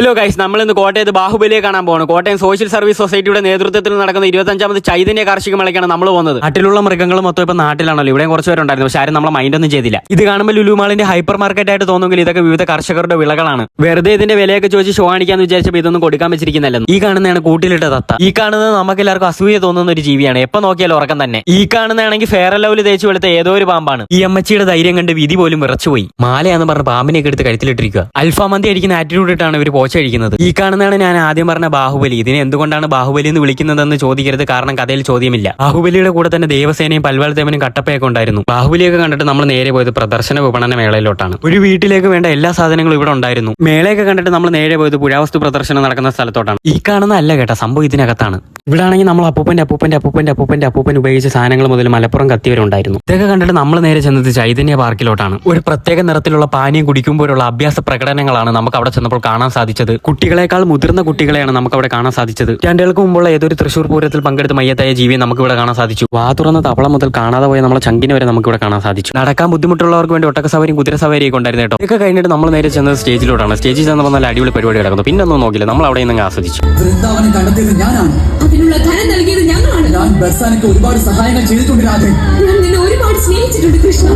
Hello guys, നമ്മൾ ഇന്ന് കോട്ടയത്ത് ബാഹുബലിയെ കാണാൻ പോകുന്നു. കോട്ടയം സോഷ്യൽ സർവീസ് സൊസൈറ്റിയുടെ നേതൃത്വത്തിൽ നടക്കുന്ന 25ാമത് ചൈതന്യ കാർഷിക മേളയ്ക്കാണ് നമ്മൾ പോകുന്നത്. നാട്ടിലുള്ള മൃഗങ്ങൾ മൊത്തം ഇപ്പൊ നാട്ടിലാണല്ലോ. ഇവിടെ കുറച്ച് പേരുണ്ടായിരുന്നു, പക്ഷെ ആരും നമ്മളെ മൈൻഡ് ഒന്നും ചെയ്തില്ല. ഇത് കാണുമ്പോൾ ലുലുമാളിന്റെ ഹൈപ്പർ മാർക്കറ്റ് ആയിട്ട് തോന്നുമെങ്കിൽ ഇതൊക്കെ വിവിധ കർഷകരുടെ വിളകളാണ്. വെറുതെ ഇതിന്റെ വിലയൊക്കെ ചോദിച്ച് ഷോ കാണിക്കാന്ന് വിചാരിച്ചപ്പോൾ ഇതൊന്നും കൊടുക്കാൻ വെച്ചിരിക്കുന്നില്ല. ഈ കാണുന്നതാണ് കൂട്ടിലിട്ട തത്ത. ഈ കാണുന്നത് നമുക്ക് എല്ലാവർക്കും അസൂയ തോന്നുന്ന ഒരു ജീവിയാണ്. എപ്പൊ നോക്കിയാലും ഉറക്കം തന്നെ. ഈ കാണുന്നതാണെങ്കിൽ ഫെയർ ആൻഡ് ലവ്ലി തേച്ച് വെളുത്ത ഏതോ ഒരു പാമ്പാണ്. ഈ അമ്മച്ചിയുടെ ധൈര്യം കണ്ട് വിധി പോലും വിറച്ചുപോയി. മാലയാന്ന് പറഞ്ഞ് പാമ്പിനെയൊക്കെ എടുത്ത് കഴുത്തിലിട്ടിരിക്കുക. അൽഫാമന്തി അടിക്കുന്ന ആറ്റിറ്റ്യൂഡ് ഇട്ടാണ് ഇവർ പോച്ച കഴിക്കുന്നത്. ഈ കാണുന്നതാണ് ഞാൻ ആദ്യം പറഞ്ഞ ബാഹുബലി. ഇതിനെ എന്തുകൊണ്ടാണ് ബാഹുബലി എന്ന് വിളിക്കുന്നതെന്ന് ചോദിക്കരുത്, കാരണം കഥയിൽ ചോദ്യമില്ല. ബാഹുബലിയുടെ കൂടെ തന്നെ ദേവസേനയും പൽവാൾത്തേമനും കട്ടപ്പയൊക്കെ ഉണ്ടായിരുന്നു. ബാഹുബലിയൊക്കെ കണ്ടിട്ട് നമ്മൾ നേരെ പോയത് പ്രദർശന വിപണന മേളയിലോട്ടാണ്. ഒരു വീട്ടിലേക്ക് വേണ്ട എല്ലാ സാധനങ്ങളും ഇവിടെ ഉണ്ടായിരുന്നു. മേളയൊക്കെ കണ്ടിട്ട് നമ്മൾ നേരെ പോയത് പുരാവസ്തു പ്രദർശനം നടക്കുന്ന സ്ഥലത്തോട്ടാണ്. ഈ കാണുന്ന അല്ല കേട്ടോ, സംഭവം ഇതിനകത്താണ്. ഇവിടെ ആണെങ്കിൽ നമ്മൾ അപ്പൂപ്പൻ ഉപയോഗിച്ച സാധനങ്ങൾ മുതൽ മലപ്പുറം കത്തിയവരുണ്ടായിരുന്നു. ഇതൊക്കെ കണ്ടിട്ട് നമ്മൾ നേരെ ചെന്നത് ചൈതന്യ പാർക്കിലോട്ടാണ്. ഒരു പ്രത്യേക നിറത്തിലുള്ള പാനീയം കുടിക്കുമ്പോഴുള്ള അഭ്യാസ പ്രകടനങ്ങളാണ് നമുക്ക് അവിടെ ചെന്നപ്പോൾ കാണാൻ സാധിച്ചത്. കുട്ടികളെക്കാൾ മുതിർന്ന കുട്ടികളെയാണ് നമുക്ക് അവിടെ കാണാൻ സാധിച്ചത്. രണ്ടുകൾക്ക് മുമ്പുള്ള ഏതൊരു തൃശൂർ പൂരത്തിൽ പങ്കെടുത്ത് മയ്യത്തായ ജീവിയെ നമുക്ക് ഇവിടെ കാണാൻ സാധിച്ചു. വാ തുറന്ന തവള മുതൽ കാണാതെ പോയ നമ്മളെ ചങ്കിനെ വരെ നമുക്ക് ഇവിടെ കാണാൻ സാധിച്ചു. നടക്കാൻ ബുദ്ധിമുട്ടുള്ളവർക്ക് വേണ്ടി ഒട്ടക സവാരിയും കുതിര സവാരിയൊക്കെ ഉണ്ടായിരുന്നു കേട്ടോ. ഇതൊക്കെ കഴിഞ്ഞിട്ട് നമ്മൾ നേരെ ചെന്നത് സ്റ്റേജിലോട്ടാണ്. സ്റ്റേജിൽ ചെന്നപ്പോൾ നല്ല അടിപൊളി പരിപാടി നടക്കുന്നു. പിന്നെ ഒന്നും നോക്കില്ല, നമ്മൾ അവിടെ നിന്ന് ആസ്വദിച്ചു. വൃന്ദാവനം കണ്ടെത്തിയത് ഞാനാണ്. അതിനുള്ള ധനം നൽകിയത് ഞങ്ങളാണ്. ഞാൻ ബർസാനക്ക് ഒരുപാട് സഹായങ്ങൾ ചെയ്തിട്ടുണ്ട് രാധേ. ഞാൻ നിന്നെ ഒരുപാട് സ്നേഹിച്ചിട്ടുണ്ട് കൃഷ്ണ.